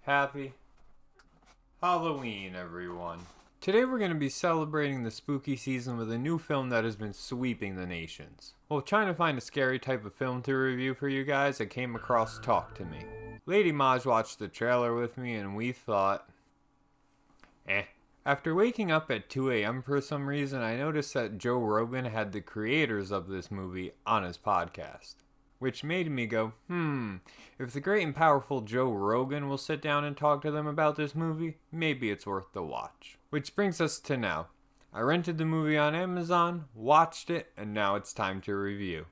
Happy Halloween, everyone. Today we're going to be celebrating the spooky season with a new film that has been sweeping the nations. While trying to find a scary type of film to review for you guys, I came across Talk to Me. Lady Maj watched the trailer with me and we thought, After waking up at 2 a.m. for some reason, I noticed that Joe Rogan had the creators of this movie on his podcast. Which made me go, if the great and powerful Joe Rogan will sit down and talk to them about this movie, maybe it's worth the watch. Which brings us to now. I rented the movie on Amazon, watched it, and now it's time to review.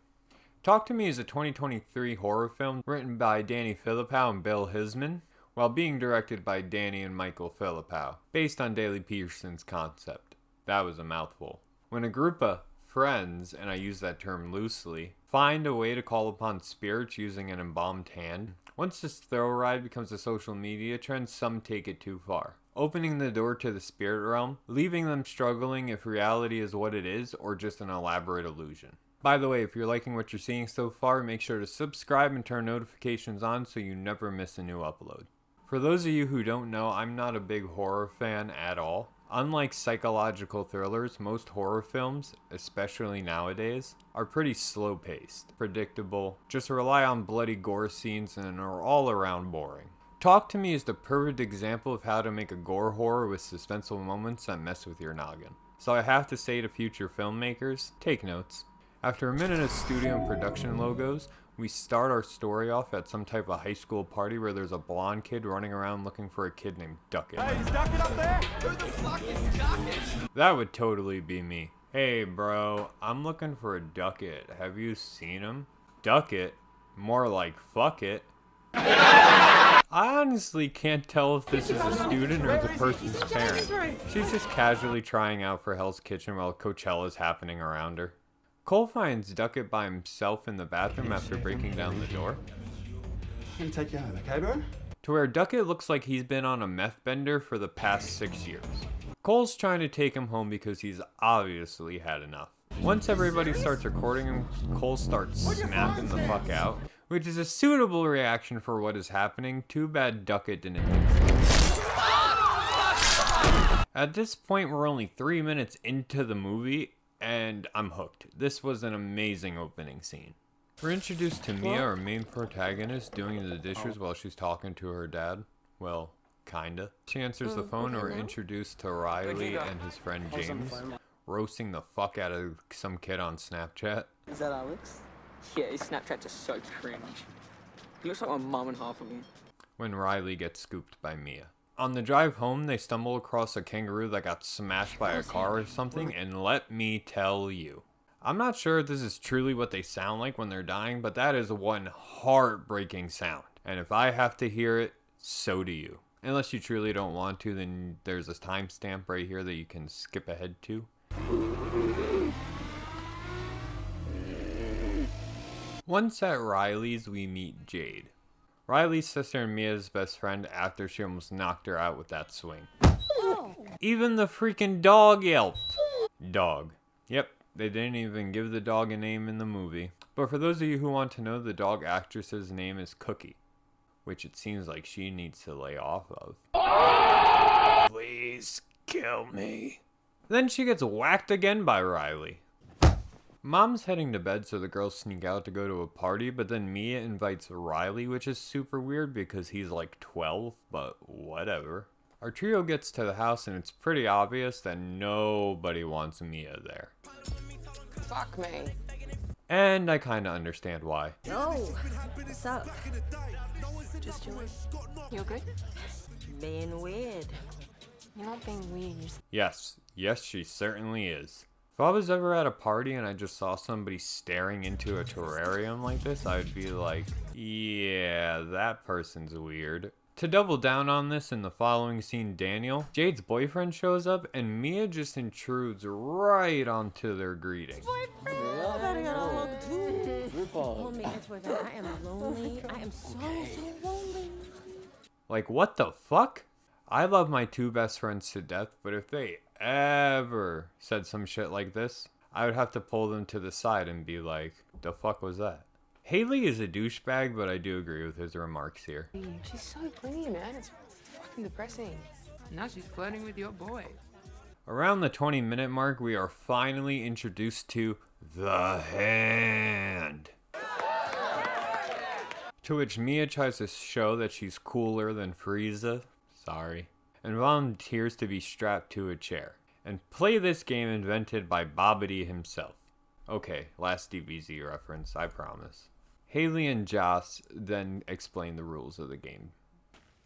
Talk to Me is a 2023 horror film written by Danny Philippou and Bill Hisman, while being directed by Danny and Michael Philippou, based on Daley Peterson's concept. That was a mouthful. When a group of friends, and I use that term loosely, find a way to call upon spirits using an embalmed hand. Once this thrill ride becomes a social media trend, some take it too far, opening the door to the spirit realm, leaving them struggling if reality is what it is or just an elaborate illusion. By the way, if you're liking what you're seeing so far, make sure to subscribe and turn notifications on so you never miss a new upload. For those of you who don't know, I'm not a big horror fan at all. Unlike psychological thrillers, most horror films, especially nowadays, are pretty slow-paced, predictable, just rely on bloody gore scenes and are all around boring. Talk to Me is the perfect example of how to make a gore horror with suspenseful moments that mess with your noggin. So I have to say to future filmmakers, take notes. After a minute of studio and production logos, we start our story off at some type of high school party where there's a blonde kid running around looking for a kid named Duckett. Hey, is Duckett up there? Who the fuck is Duckett? That would totally be me. Hey bro, I'm looking for a Duckett. Have you seen him? Duckett? More like fuck it. I honestly can't tell if this is a student or the person's parent. She's just casually trying out for Hell's Kitchen while Coachella's happening around her. Cole finds Duckett by himself in the bathroom after breaking down the door. I'm gonna take you home, okay, bro? To where Duckett looks like he's been on a meth bender for the past 6 years. Cole's trying to take him home because he's obviously had enough. Once everybody starts recording him, Cole starts snapping the fuck out, which is a suitable reaction for what is happening. Too bad Duckett didn't think so. At this point, we're only 3 minutes into the movie, and I'm hooked. This was an amazing opening scene. We're introduced to Mia, our main protagonist, doing the dishes while she's talking to her dad. Well, kinda. She answers the phone and we're introduced to Riley and his friend James, roasting the fuck out of some kid on Snapchat. Is that Alex? Yeah, his Snapchats are so cringe. He looks like my mom and half of me. When Riley gets scooped by Mia. On the drive home, they stumble across a kangaroo that got smashed by a car or something, and let me tell you, I'm not sure if this is truly what they sound like when they're dying, but that is one heartbreaking sound. And if I have to hear it, so do you. Unless you truly don't want to, then there's a timestamp right here that you can skip ahead to. Once at Riley's, we meet Jade, Riley's sister and Mia's best friend, after she almost knocked her out with that swing. Even the freaking dog yelped. Dog. Yep, they didn't even give the dog a name in the movie. But for those of you who want to know, the dog actress's name is Cookie, which it seems like she needs to lay off of. Please kill me. Then she gets whacked again by Riley. Mom's heading to bed, so the girls sneak out to go to a party, but then Mia invites Riley, which is super weird because he's like 12, but whatever. Our trio gets to the house and it's pretty obvious that nobody wants Mia there. Fuck me. And I kinda understand why. No. What's up? Just chilling. You okay? Being weird. You're not being weird. Yes, she certainly is. If I was ever at a party and I just saw somebody staring into a terrarium like this, I'd be like, yeah, that person's weird. To double down on this, in the following scene, Daniel, Jade's boyfriend, shows up and Mia just intrudes right onto their greeting. Hold me, I swear to God, I am lonely. I am so lonely. Like, what the fuck? I love my two best friends to death, but if they ever said some shit like this, I would have to pull them to the side and be like, the fuck was that? Haley is a douchebag, but I do agree with his remarks here. She's so clingy, man. It's fucking depressing. Now she's flirting with your boy. Around the 20-minute mark, we are finally introduced to the Hand. To which Mia tries to show that she's cooler than Frieza, sorry, and volunteers to be strapped to a chair and play this game invented by Babidi himself. Okay, last DBZ reference, I promise. Haley and Joss then explain the rules of the game.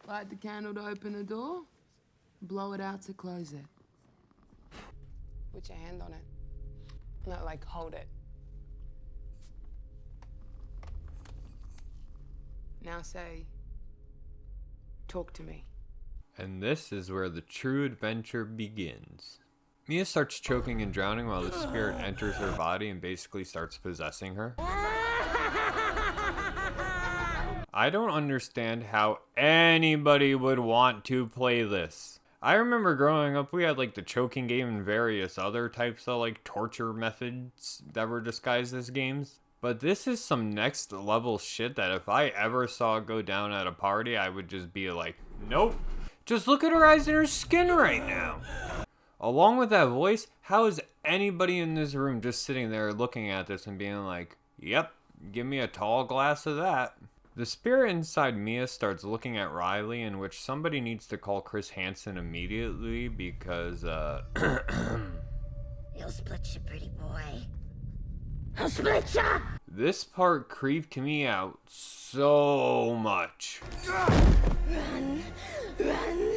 Light the candle to open the door, blow it out to close it. Put your hand on it. Not like hold it. Now say, talk to me. And this is where the true adventure begins. Mia starts choking and drowning while the spirit enters her body and basically starts possessing her. I don't understand how anybody would want to play this. I remember growing up, we had like the choking game and various other types of like torture methods that were disguised as games. But this is some next level shit that if I ever saw it go down at a party, I would just be like, nope. Just look at her eyes and her skin right now. Along with that voice, how is anybody in this room just sitting there looking at this and being like, yep, give me a tall glass of that. The spirit inside Mia starts looking at Riley, in which somebody needs to call Chris Hansen immediately because, You'll split you, pretty boy. I'll split ya! This part creeped me out so much. Run, run, run,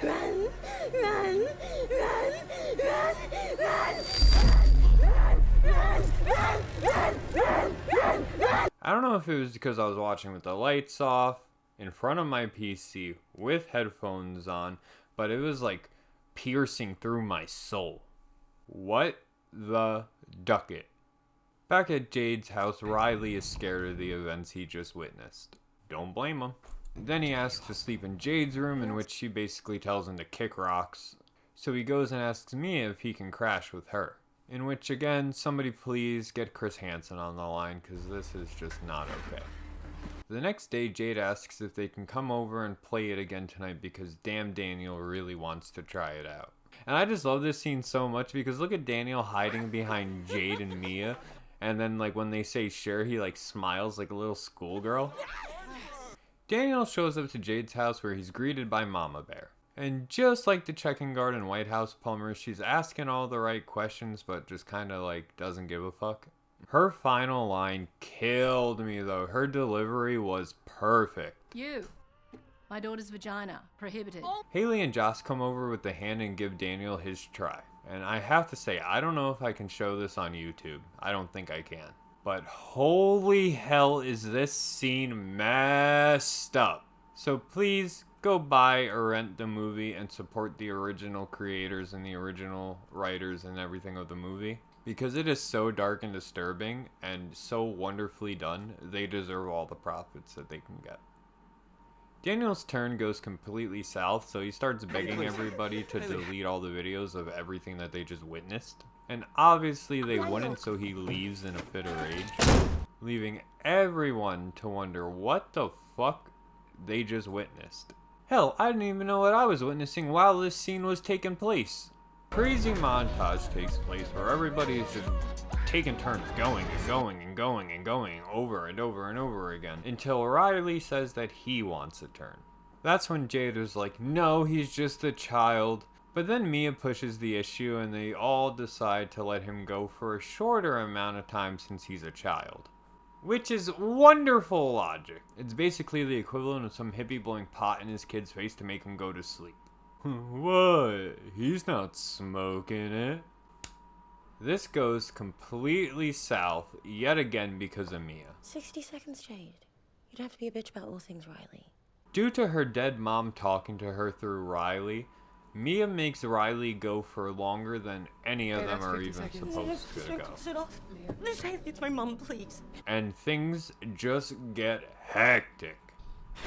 run, run, run, run. I don't know if it was because I was watching with the lights off, in front of my PC, with headphones on, but it was like piercing through my soul. What the ducket? Back at Jade's house, Riley is scared of the events he just witnessed. Don't blame him. Then he asks to sleep in Jade's room, in which she basically tells him to kick rocks. So he goes and asks Mia if he can crash with her. In which, again, somebody please get Chris Hansen on the line, because this is just not okay. The next day, Jade asks if they can come over and play it again tonight because damn Daniel really wants to try it out. And I just love this scene so much because look at Daniel hiding behind Jade and Mia. And then, like, when they say sure, he, like, smiles like a little schoolgirl. Daniel shows up to Jade's house where he's greeted by Mama Bear. And just like the check-in guard and White House plumber, she's asking all the right questions, but just kind of, like, doesn't give a fuck. Her final line killed me, though. Her delivery was perfect. You. My daughter's vagina. Prohibited. Haley and Joss come over with the hand and give Daniel his try. And I have to say, I don't know if I can show this on YouTube. I don't think I can. But holy hell is this scene messed up. So please go buy or rent the movie and support the original creators and the original writers and everything of the movie. Because it is so dark and disturbing and so wonderfully done, they deserve all the profits that they can get. Daniel's turn goes completely south, so he starts begging everybody to delete all the videos of everything that they just witnessed. And obviously they wouldn't, so he leaves in a fit of rage, leaving everyone to wonder what the fuck they just witnessed. Hell, I didn't even know what I was witnessing while this scene was taking place. Crazy montage takes place where everybody is just taking turns going and going and going and going over and over and over again until Riley says that he wants a turn. That's when Jade is like, no, he's just a child. But then Mia pushes the issue and they all decide to let him go for a shorter amount of time since he's a child. Which is wonderful logic. It's basically the equivalent of some hippie blowing pot in his kid's face to make him go to sleep. What? He's not smoking it. This goes completely south yet again because of Mia. 60 seconds, Jade. You don't have to be a bitch about all things, Riley. Due to her dead mom talking to her through Riley, Mia makes Riley go for longer than any of them are even supposed to go. Sit off. Listen, it's my mum, please. And things just get hectic.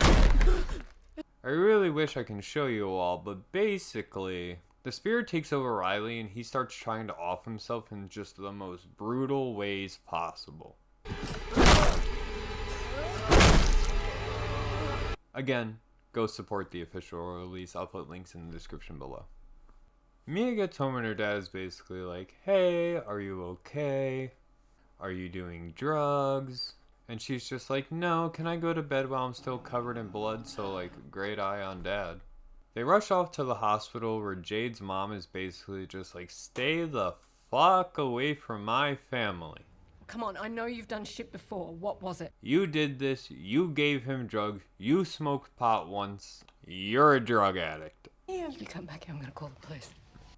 I really wish I can show you all, but basically, the spirit takes over Riley and he starts trying to off himself in just the most brutal ways possible. Again, go support the official release. I'll put links in the description below. Mia gets home and her dad is basically like, hey, are you okay? Are you doing drugs? And she's just like, no, can I go to bed while I'm still covered in blood? So like, great eye on dad. They rush off to the hospital where Jade's mom is basically just like, stay the fuck away from my family. Come on, I know you've done shit before. What was it? You did this, you gave him drugs, you smoked pot once, you're a drug addict. If you come back here, I'm gonna call the police.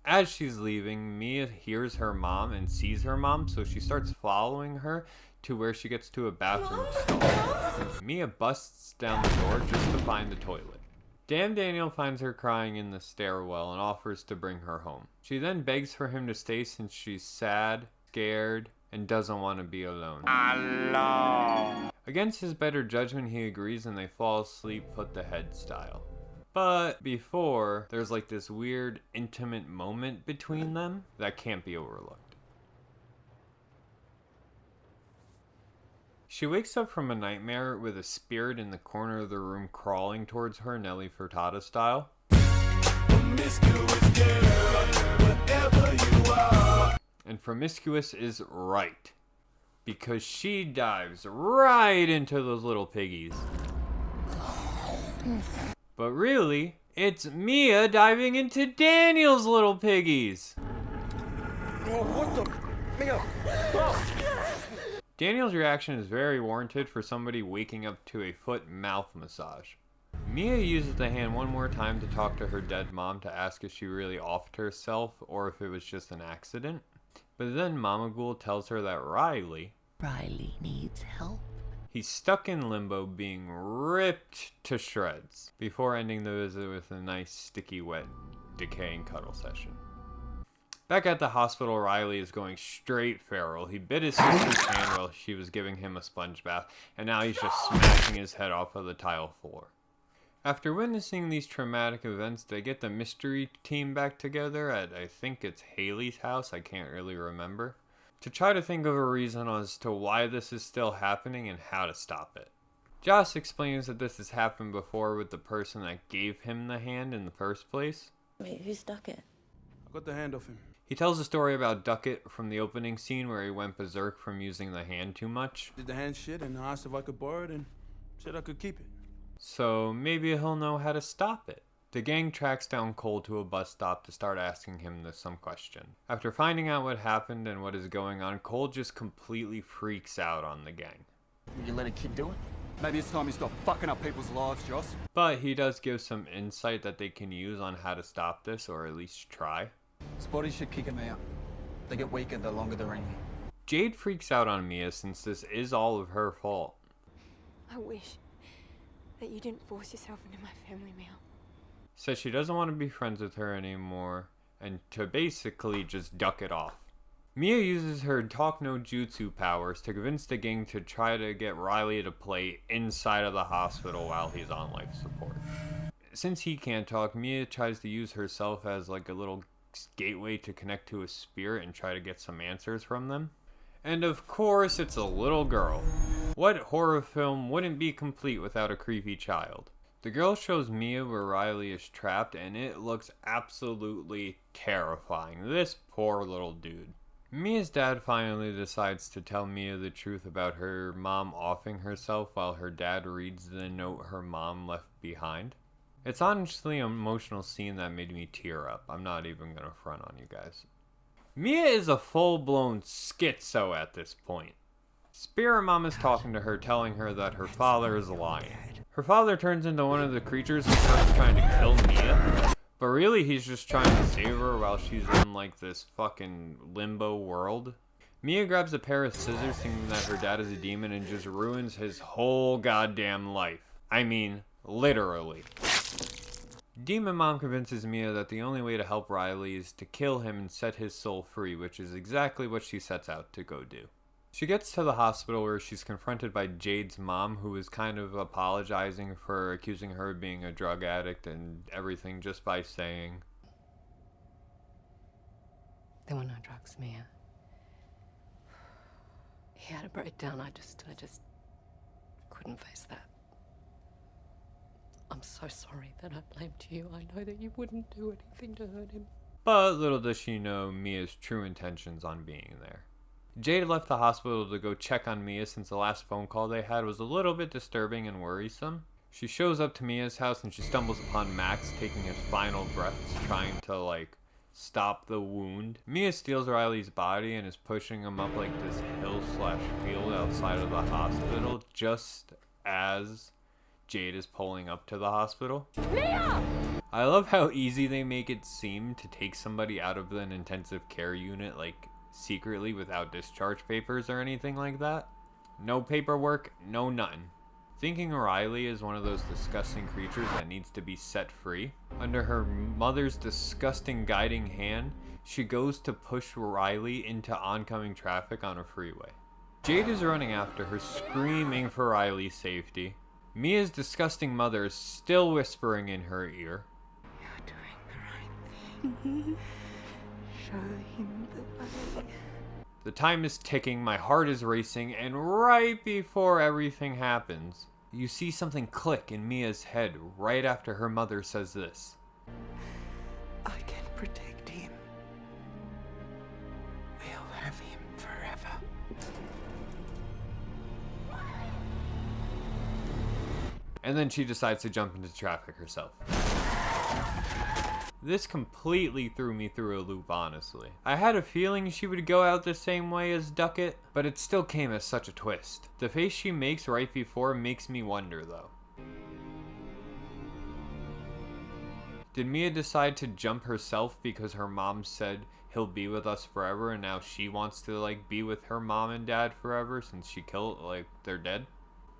As she's leaving, Mia hears her mom and sees her mom, so she starts following her to where she gets to a bathroom stall. Mia busts down the door just to find the toilet. Damn Daniel finds her crying in the stairwell and offers to bring her home. She then begs for him to stay since she's sad, scared, and doesn't want to be alone. Against his better judgment, he agrees and they fall asleep put to head style. But before, there's like this weird intimate moment between them that can't be overlooked. She wakes up from a nightmare with a spirit in the corner of the room crawling towards her, Nelly Furtado style. And promiscuous is right, because she dives right into those little piggies. But really, it's Mia diving into Daniel's little piggies. Oh, what the? Mia! Oh. Daniel's reaction is very warranted for somebody waking up to a foot mouth massage. Mia uses the hand one more time to talk to her dead mom to ask if she really offed herself or if it was just an accident. But then Mama Ghoul tells her that Riley needs help. he's stuck in limbo being ripped to shreds before ending the visit with a nice sticky wet decaying cuddle session. Back at the hospital, Riley is going straight feral. He bit his sister's hand while she was giving him a sponge bath, and now he's just smashing his head off of the tile floor. After witnessing these traumatic events, they get the mystery team back together at, I think it's Haley's house, I can't really remember, to try to think of a reason as to why this is still happening and how to stop it. Joss explains that this has happened before with the person that gave him the hand in the first place. Wait, who stuck it? I got the hand off him. He tells a story about Duckett from the opening scene where he went berserk from using the hand too much. Did the hand shit and asked if I could borrow it and said I could keep it. So maybe he'll know how to stop it. The gang tracks down Cole to a bus stop to start asking him some question. After finding out what happened and what is going on, Cole just completely freaks out on the gang. You let a kid do it? Maybe it's time you stop fucking up people's lives, Joss. But he does give some insight that they can use on how to stop this, or at least try. Spotty should kick him out. They get weaker the longer they're in here. Jade freaks out on Mia since this is all of her fault. I wish that you didn't force yourself into my family meal. Says she doesn't want to be friends with her anymore, and to basically just duck it off. Mia uses her talk no jutsu powers to convince the gang to try to get Riley to play inside of the hospital while he's on life support. Since he can't talk, Mia tries to use herself as like a little gateway to connect to a spirit and try to get some answers from them. And of course, it's a little girl. What horror film wouldn't be complete without a creepy child? The girl shows Mia where Riley is trapped, and it looks absolutely terrifying. This poor little dude. Mia's dad finally decides to tell Mia the truth about her mom offing herself while her dad reads the note her mom left behind. It's honestly an emotional scene that made me tear up. I'm not even gonna front on you guys. Mia is a full-blown schizo at this point. Spirit Mom is talking to her, telling her that her father is lying. Her father turns into one of the creatures and starts trying to kill Mia. But really, he's just trying to save her while she's in like this fucking limbo world. Mia grabs a pair of scissors thinking that her dad is a demon and just ruins his whole goddamn life. I mean, literally. Demon Mom convinces Mia that the only way to help Riley is to kill him and set his soul free, which is exactly what she sets out to go do. She gets to the hospital where she's confronted by Jade's mom, who is kind of apologizing for accusing her of being a drug addict and everything just by saying, There were no drugs, Mia. He had a breakdown. I just couldn't face that. I'm so sorry that I blamed you. I know that you wouldn't do anything to hurt him. But little does she know Mia's true intentions on being there. Jade left the hospital to go check on Mia since the last phone call they had was a little bit disturbing and worrisome. She shows up to Mia's house and she stumbles upon Max taking his final breaths, trying to, stop the wound. Mia steals Riley's body and is pushing him up this hill/field outside of the hospital just as Jade is pulling up to the hospital. Mia! I love how easy they make it seem to take somebody out of an intensive care unit, secretly without discharge papers or anything like that. No paperwork, no nothing. Thinking Riley is one of those disgusting creatures that needs to be set free, under her mother's disgusting guiding hand, she goes to push Riley into oncoming traffic on a freeway. Jade is running after her, screaming for Riley's safety. Mia's disgusting mother is still whispering in her ear. You're doing the right thing. Show him the way. The time is ticking, my heart is racing, and right before everything happens, you see something click in Mia's head right after her mother says this. I can protect him. We'll have him forever. And then she decides to jump into traffic herself. This completely threw me through a loop, honestly. I had a feeling she would go out the same way as Duckett, but it still came as such a twist. The face she makes right before makes me wonder, though. Did Mia decide to jump herself because her mom said he'll be with us forever and now she wants to be with her mom and dad forever since she killed, they're dead?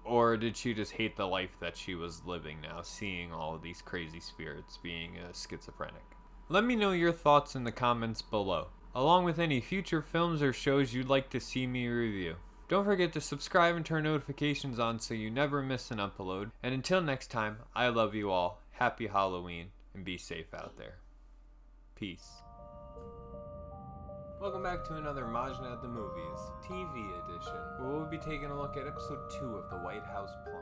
Or did she just hate the life that she was living now, seeing all of these crazy spirits, being a schizophrenic? Let me know your thoughts in the comments below, along with any future films or shows you'd like to see me review. Don't forget to subscribe and turn notifications on so you never miss an upload. And until next time, I love you all, happy Halloween, and be safe out there. Peace. Welcome back to another Majin at the Movies, TV edition, where we'll be taking a look at episode 2 of The White House Plum.